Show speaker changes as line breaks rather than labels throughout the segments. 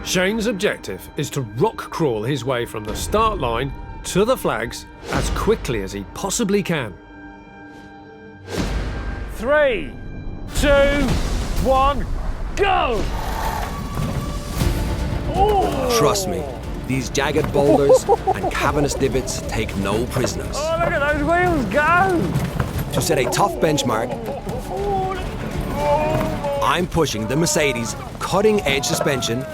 Shane's objective is to rock crawl his way from the start line to the flags as quickly as he possibly can.
3, 2, 1, go! Oh.
Trust me, these jagged boulders and cavernous divots take no prisoners.
Oh, look at those wheels go!
To set a tough benchmark, I'm pushing the Mercedes cutting-edge suspension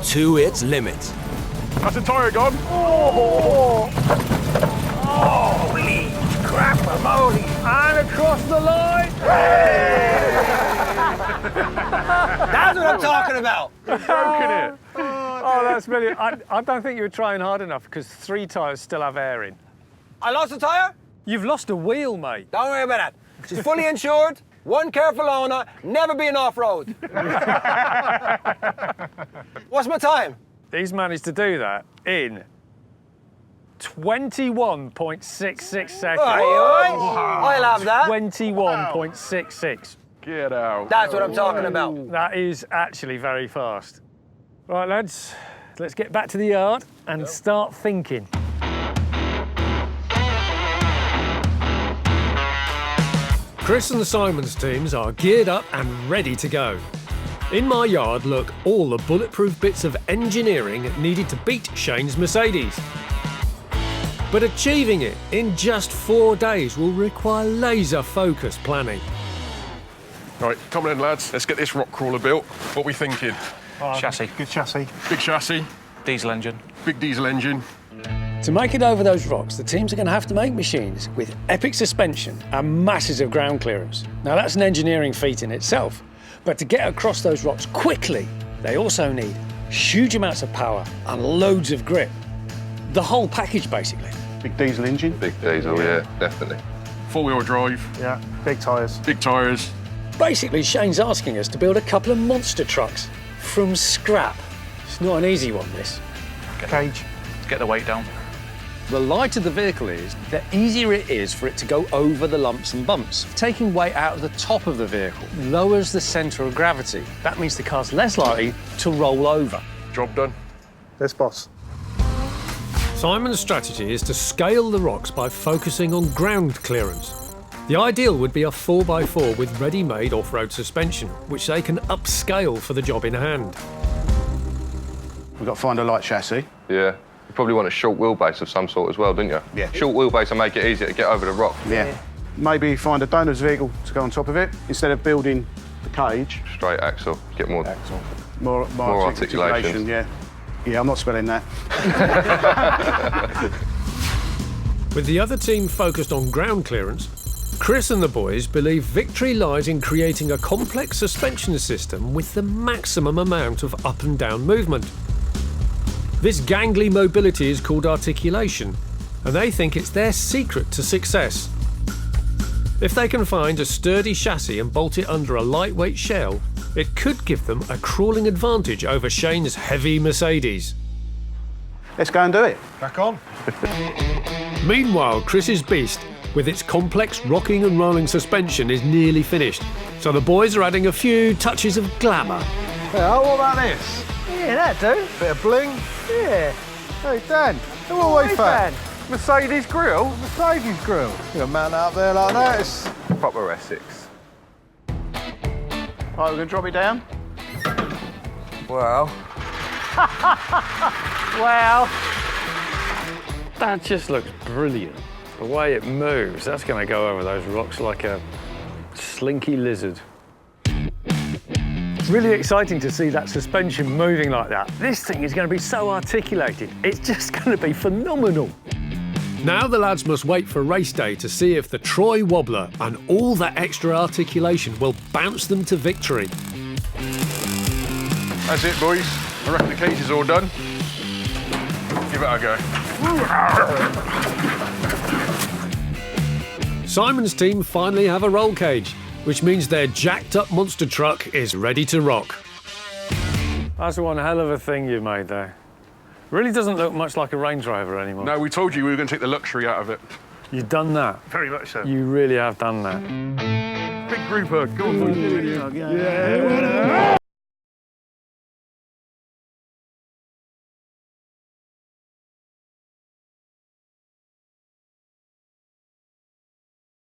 to its limit.
That's a tyre gone.
Holy crap, moly! And across the line!
That's what I'm talking about!
Broken it.
Oh, that's brilliant. I don't think you were trying hard enough because 3 tyres still have air in.
I lost a tyre?
You've lost a wheel, mate.
Don't worry about that. She's fully insured, one careful owner, never been off-road. What's my time?
He's managed to do that in 21.66 seconds.
I'll have that.
21.66.
Get out.
That's what I'm talking about.
That is actually very fast. Right, lads, let's get back to the yard and start thinking.
Chris and Simon's teams are geared up and ready to go. In my yard look all the bulletproof bits of engineering needed to beat Shane's Mercedes. But achieving it in just 4 days will require laser-focused planning.
Right, come on in, lads. Let's get this rock crawler built. What are we thinking?
Chassis.
Good chassis.
Big chassis,
Diesel engine.
big diesel engine.
To make it over those rocks, the teams are going to have to make machines with epic suspension and masses of ground clearance. Now, that's an engineering feat in itself, but to get across those rocks quickly, they also need huge amounts of power and loads of grip. The whole package, basically.
Big diesel engine.
Big diesel, yeah, definitely.
4-wheel drive,
Yeah. Big tyres.
big tyres.
Basically, Shane's asking us to build a couple of monster trucks from scrap. It's not an easy one, this.
Cage.
Get the weight down.
The lighter the vehicle is, the easier it is for it to go over the lumps and bumps. Taking weight out of the top of the vehicle lowers the centre of gravity. That means the car's less likely to roll over.
Job done.
There's boss.
Simon's strategy is to scale the rocks by focusing on ground clearance. The ideal would be a 4x4 with ready-made off-road suspension, which they can upscale for the job in hand.
We've got to find a light chassis.
Yeah. You probably want a short wheelbase of some sort as well, didn't you?
Yeah.
Short wheelbase will make it easier to get over the rock.
Yeah. Maybe find a donor's vehicle to go on top of it instead of building the cage.
Straight axle, get more.
More
articulation.
Yeah. Yeah, I'm not spelling that.
With the other team focused on ground clearance, Chris and the boys believe victory lies in creating a complex suspension system with the maximum amount of up and down movement. This gangly mobility is called articulation, and they think it's their secret to success. If they can find a sturdy chassis and bolt it under a lightweight shell, it could give them a crawling advantage over Shane's heavy Mercedes.
Let's go and do it.
Back on.
Meanwhile, Chris's Beast, with its complex rocking and rolling suspension, is nearly finished, so the boys are adding a few touches of glamour.
Yeah, what about this?
Yeah, that do.
Bit of bling.
Yeah.
Hey, Dan, who are we fan?
Mercedes grille.
Mercedes grill. You're a man out there like that. It's...
Proper Essex.
Right, we're going to drop it down.
Well.
Wow.
That just looks brilliant. The way it moves, that's going to go over those rocks like a slinky lizard. It's really exciting to see that suspension moving like that. This thing is going to be so articulated. It's just going to be phenomenal.
Now the lads must wait for race day to see if the Troy Wobbler and all that extra articulation will bounce them to victory.
That's it, boys. I reckon the cage is all done. Give it a go.
Simon's team finally have a roll cage, which means their jacked up monster truck is ready to rock.
That's one hell of a thing you made there. Really doesn't look much like a Range Rover anymore.
No, we told you we were going to take the luxury out of it.
You've done that.
Very much so.
You really have done that.
Big grouper, go on. Yeah.